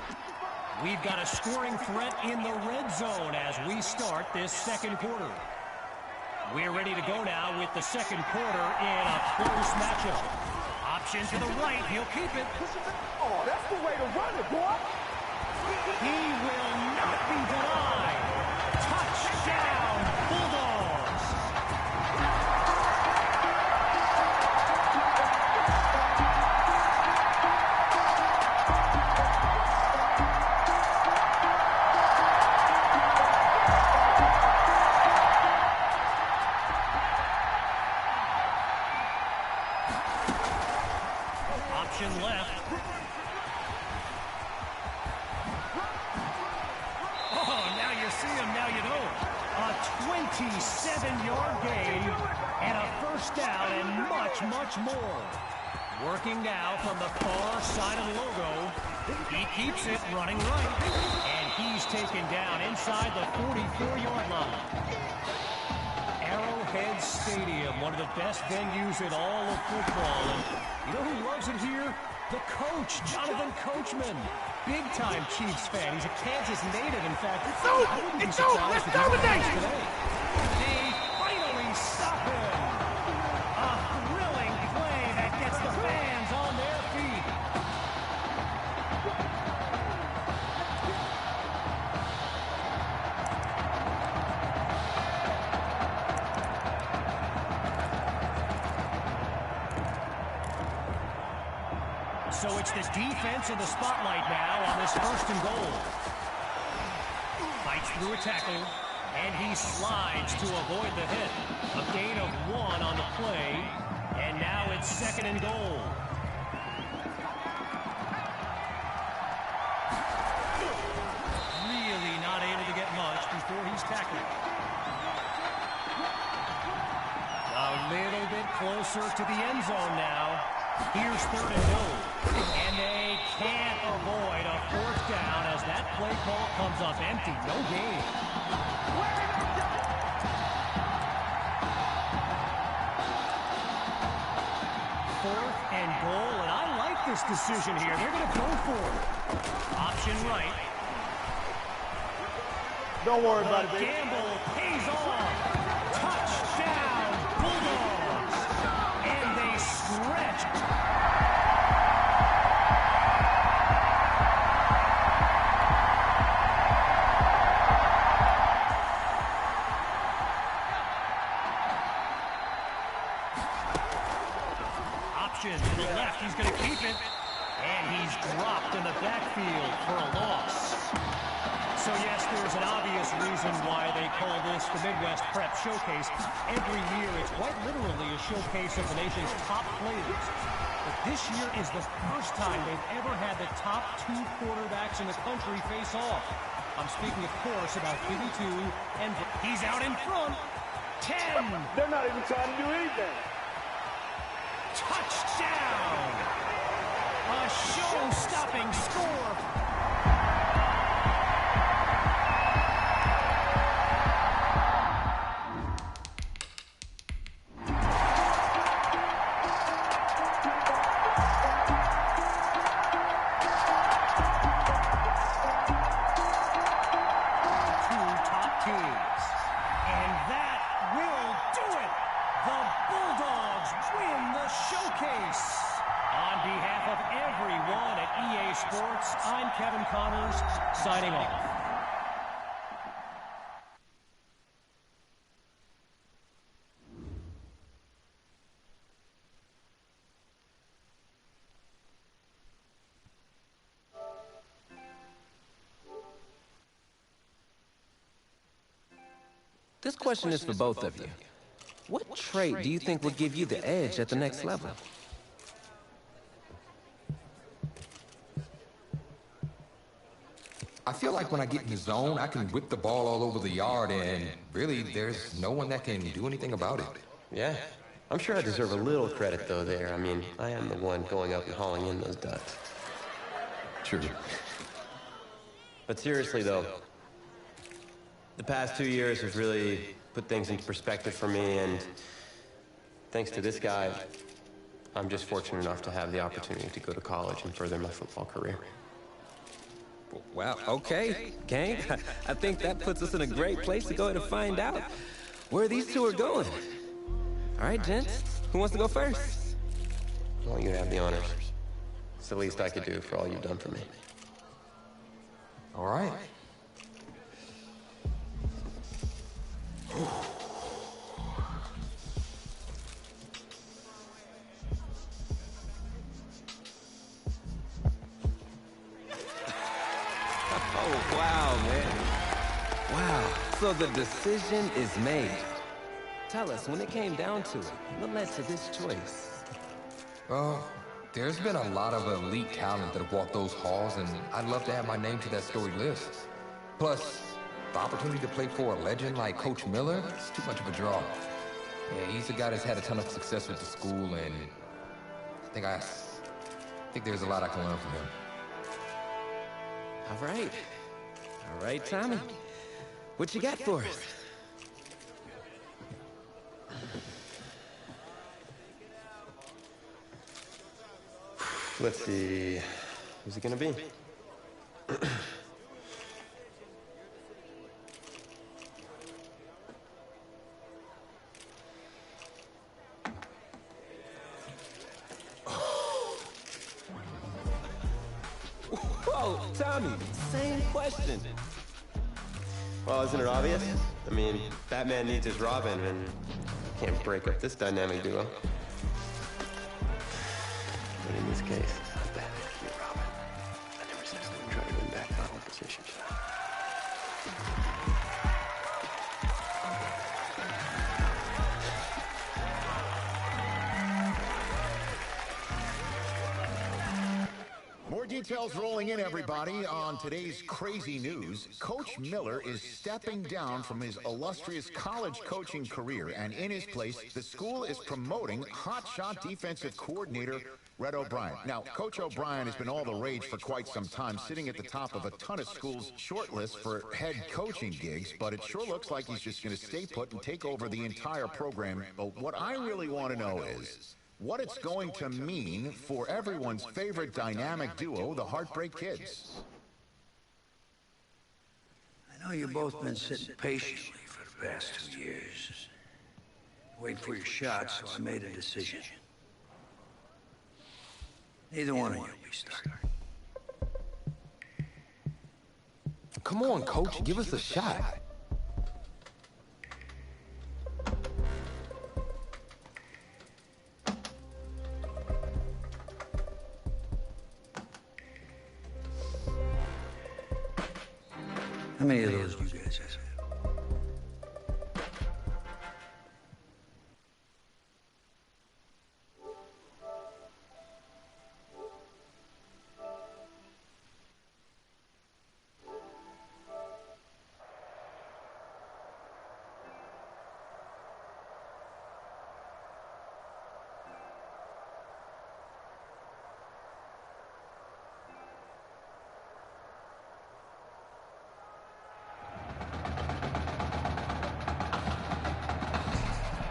We've got a scoring threat in the red zone as we start this second quarter. We're ready to go now with the second quarter in a close matchup. Option to the right. He'll keep it. Oh, that's the way to run it, boy. He will not be denied. Touchdown, Bulldogs. Option left. See him, now you don't. A 27-yard gain and a first down and much, much more. Working now from the far side of the logo. He keeps it running right. And he's taken down inside the 44-yard line. Arrowhead Stadium, one of the best venues in all of football. And you know who loves it here? The coach, Jonathan Coachman. Big-time Chiefs fan. He's a Kansas native, in fact. It's over! It's over! Let's dominate! Today. They finally stop him. A thrilling play that gets the fans on their feet. So it's the defense in the spotlight now on this 1st and goal. Fights through a tackle, and he slides to avoid the hit. A gain of 1 on the play, and now it's 2nd and goal. Really not able to get much before he's tackled. A little bit closer to the end zone now. Here's 3rd and goal. And they can't avoid a 4th down as that play call comes up empty. No gain. 4th and goal, and I like this decision here. They're going to go for it. Option right. Don't worry about it, baby. Gamble pays off. Touchdown, Bulldogs. And they stretch. Option to the left. He's going to keep it. And he's dropped in the backfield for a loss. So yes, there's an obvious reason why they call this the Midwest Prep Showcase. Every year, it's quite literally a showcase of the nation's top players. But this year is the first time they've ever had the top 2 quarterbacks in the country face off. I'm speaking, of course, about Biggie 2, and he's out in front. 10. They're not even trying to do anything. Touchdown! A show-stopping score. I'm Kevin Connors, signing off. This question is for both of you. What trait do you think will give you the edge at the next level? I feel like when I get in the zone, I can whip the ball all over the yard, and really, there's no one that can do anything about it. Yeah. I'm sure I deserve a little credit, though, there. I mean, I am the one going up and hauling in those ducks. True. But seriously, though, the past 2 years have really put things into perspective for me, and thanks to this guy, I'm just fortunate enough to have the opportunity to go to college and further my football career. Well, okay, gang. I think that puts us in a great place to go ahead and find out where these two are going. All right, gents. Who wants to go first? Well, you have the honors. It's the least I could do for all you've done for me. All right. Oh, wow, man. Wow. So the decision is made. Tell us, when it came down to it, what led to this choice? Well, there's been a lot of elite talent that have walked those halls, and I'd love to add my name to that storied list. Plus, the opportunity to play for a legend like Coach Miller is too much of a draw. Yeah, he's a guy that's had a ton of success with the school, and I think there's a lot I can learn from him. All right. All right, Tommy. What you got for us? Let's see. Who's it gonna be? Whoa, Tommy, same question. Well, isn't it obvious? I mean, Batman needs his Robin, and can't break up this dynamic duo. But in this case, Batman can be Robin. I never said I wouldn't try to win back my own position. More details rolling in, everybody. On today's crazy news, Coach Miller is stepping down from his illustrious college coaching career, and in his place, the school is promoting hotshot defensive coordinator Red O'Brien. Now, Coach O'Brien has been all the rage for quite some time, sitting at the top of a ton of schools' shortlists for head coaching gigs, but it sure looks like he's just going to stay put and take over the entire program. But what I really want to know is what it's going to mean for everyone's favorite dynamic duo, the Heartbreak Kids. I know you've both been sitting patiently for the past 2 years. Wait for your shot, so I made a decision. Neither one of you will be starting. Come on, Coach, give us a shot. How many of those do you guys have?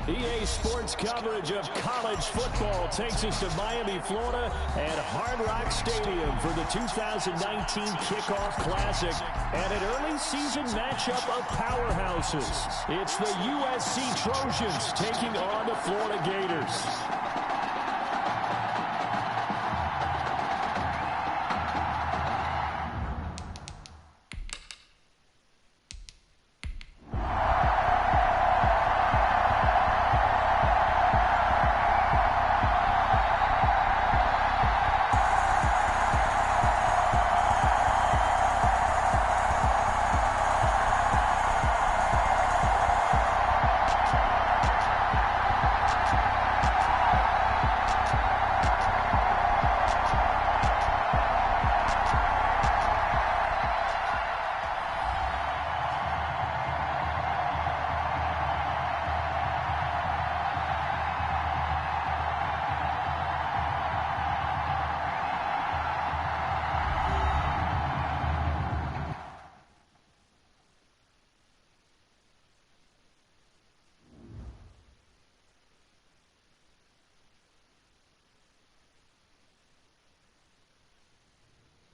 EA Sports coverage of college football takes us to Miami, Florida, and Hard Rock Stadium for the 2019 Kickoff Classic and an early season matchup of powerhouses. It's the USC Trojans taking on the Florida Gators.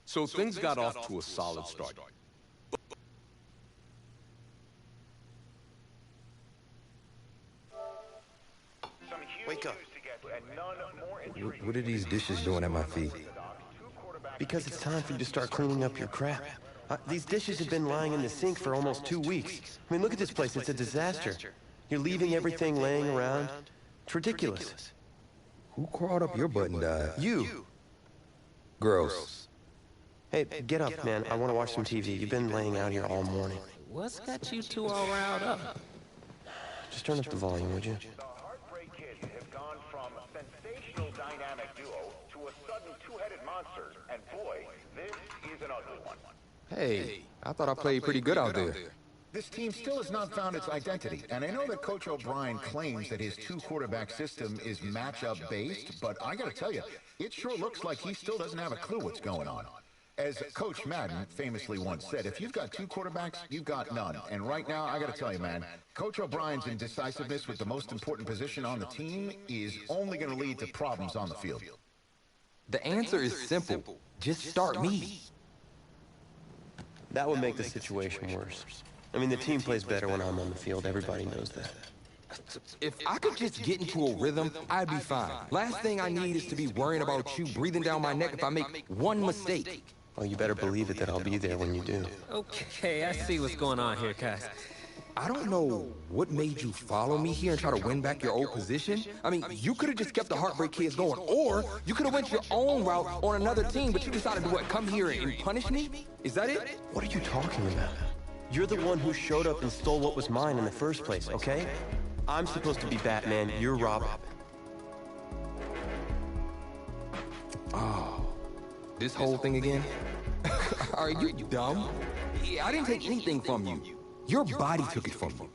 So things got off to a solid start. Wake up. What are these dishes doing at my feet? Because it's time for you to start cleaning up your crap. These dishes have been lying in the sink for almost 2 weeks. I mean, look at this place. It's a disaster. You're leaving everything laying around. It's ridiculous. Who crawled up your butt and died? You. Gross. Hey, get up, man. I want to watch some TV. You've been laying out here all morning. What's got you two all riled up? Just turn up the volume, would you? The Heartbreak Kids have gone from sensational dynamic duo to a sudden two-headed monster, and boy, this is an ugly one. Hey, I thought I played pretty good out there. This team still has not found its identity, and I know that Coach O'Brien claims that his two-quarterback system is matchup-based, but I gotta tell you, it sure looks like he still doesn't have a clue what's going on. As Coach Madden famously once said, if you've got 2 quarterbacks, you've got none. And right now, I got to tell you, man, Coach O'Brien's indecisiveness with the most important position on the team is only going to lead to problems on the field. The answer is simple. Just start me. That would make the situation worse. I mean, the team plays better when I'm on the field. Everybody knows that. If I could just get into a rhythm, I'd be fine. Last thing I need is to be worrying about you breathing down my neck if I make one mistake. Well, you better believe it that I'll be there when you do. Okay, I see what's going on here, guys. I don't know what made you follow me here and try to win back your old position. I mean, you could have just kept the Heartbreak Kids going, or you could have went your own route on another team, but you decided to what, come here and punish me? Is that it? What are you talking about? You're the one who showed up and stole what was mine in the first place, okay? I'm supposed to be Batman, you're Robin. Oh, this whole thing again? Are you dumb? I didn't take anything from you. Your body took it from you.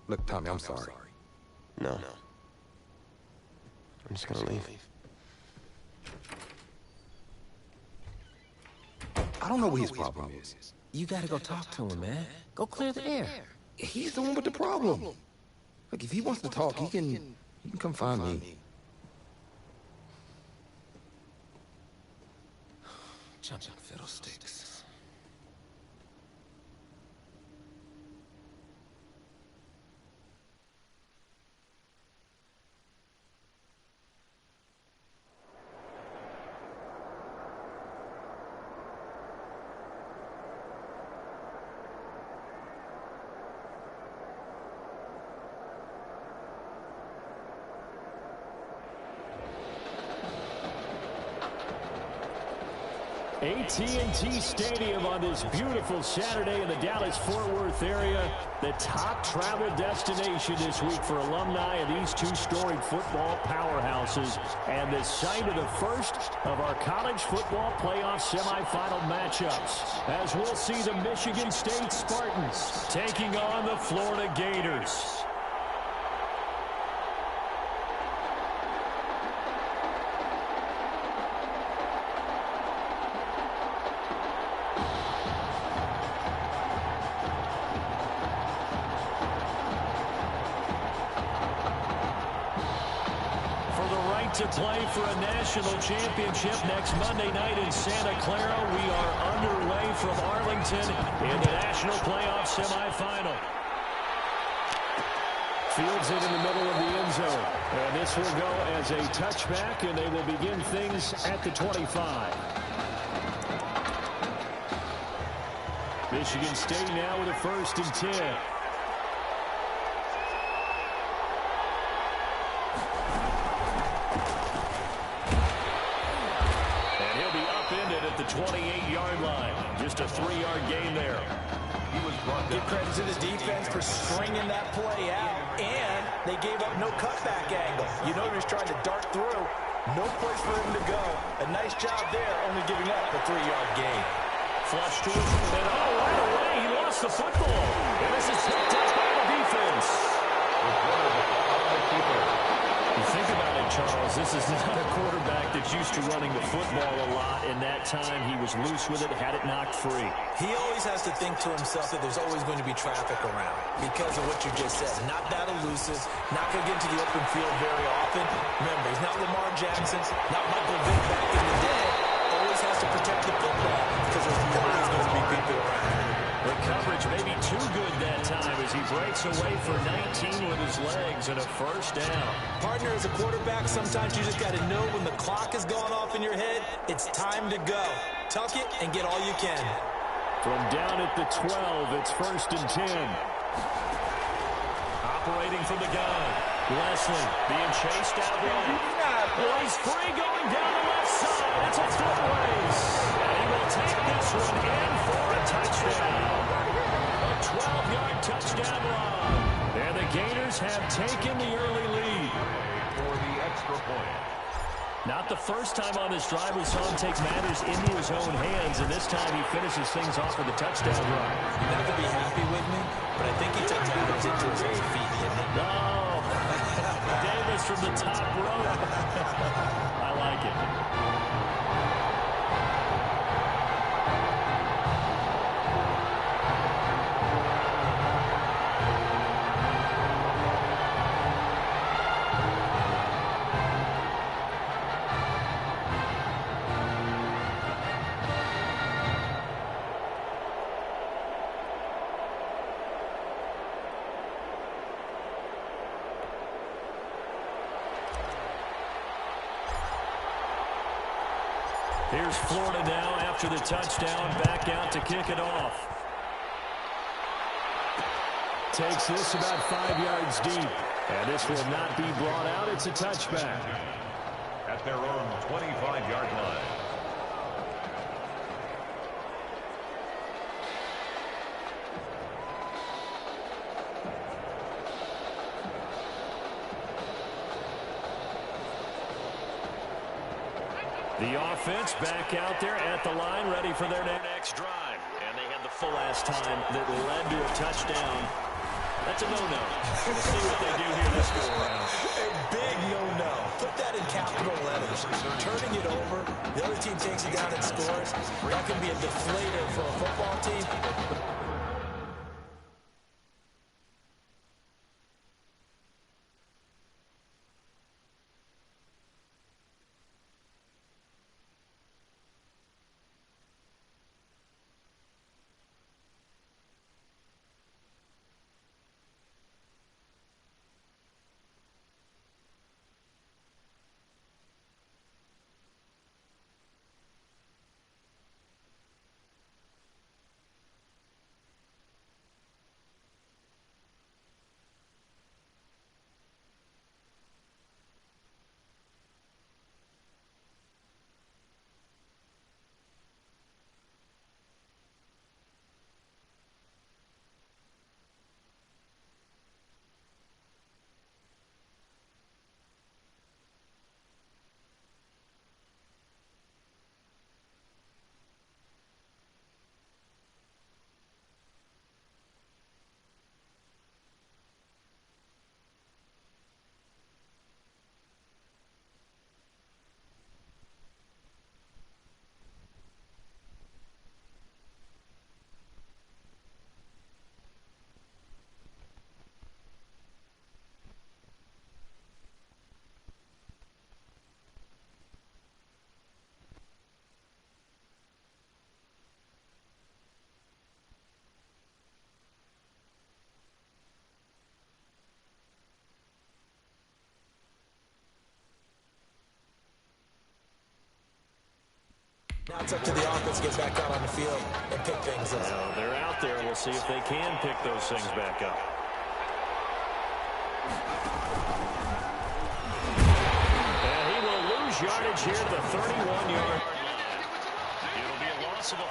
Look, Tommy, I'm sorry. No. I'm just gonna leave. I don't know what his problem is. You gotta go talk to him, man. Go clear the air. He's the one with the problem. Look, if he wants to talk, he can come find me. Jumping fiddlesticks. AT&T Stadium on this beautiful Saturday in the Dallas-Fort Worth area. The top travel destination this week for alumni of these 2 storied football powerhouses. And the site of the first of our college football playoff semifinal matchups, as we'll see the Michigan State Spartans taking on the Florida Gators. To play for a national championship next Monday night in Santa Clara. We are underway from Arlington in the national playoff semifinal. Fields it in the middle of the end zone. And this will go as a touchback, and they will begin things at the 25. Michigan State now with a 1st and 10. The 28-yard line. Just a 3-yard gain there. Give credit to the defense for stringing that play out, and they gave up no cutback angle. You know he was trying to dart through. No place for him to go. A nice job there, only giving up a 3-yard gain. Flush to his and right away, he lost the football. And this is picked up by the defense. You think about it, Charles, this is not a quarterback that's used to running the football a lot, and that time he was loose with it, had it knocked free. He always has to think to himself that there's always going to be traffic around because of what you just said. Not that elusive, not going to get into the open field very often. Remember, he's not Lamar Jackson, not Michael Vick back in the day. Always has to protect the football because there's always going to be people around. The coverage may be too good that time as he breaks away for 19 with his legs and a 1st down. Partner, as a quarterback, sometimes you just got to know when the clock is going off in your head, it's time to go. Tuck it and get all you can. From down at the 12, it's 1st and 10. Operating from the gun. Leslie being chased out right. Boy's free going down the left side. It's a foot race. And he will take this one in for a touchdown. A 12-yard touchdown run. And the Gators have taken the early lead. For the extra point. Not the first time on this drive we saw him take matters into his own hands, and this time he finishes things off with a touchdown run. You're not going to be happy with me, but I think he took matters into his own feet, didn't he? No. David this from the top row. I like it. Here's Florida now after the touchdown, back out to kick it off. Takes this about 5 yards deep. And this will not be brought out. It's a touchback. At their own 25-yard line. The offense back out there at the line, ready for their next drive. And they had the full ass time that led to a touchdown. That's a no-no. We'll see what they do here this go around. A big no-no. Put that in capital letters. Turning it over, the other team takes it down and scores. That can be a deflator for a football team. Now it's up to the offense to get back out on the field and pick things up. Well, they're out there. We'll see if they can pick those things back up. And he will lose yardage here to the 31-yard line. It'll be a loss of a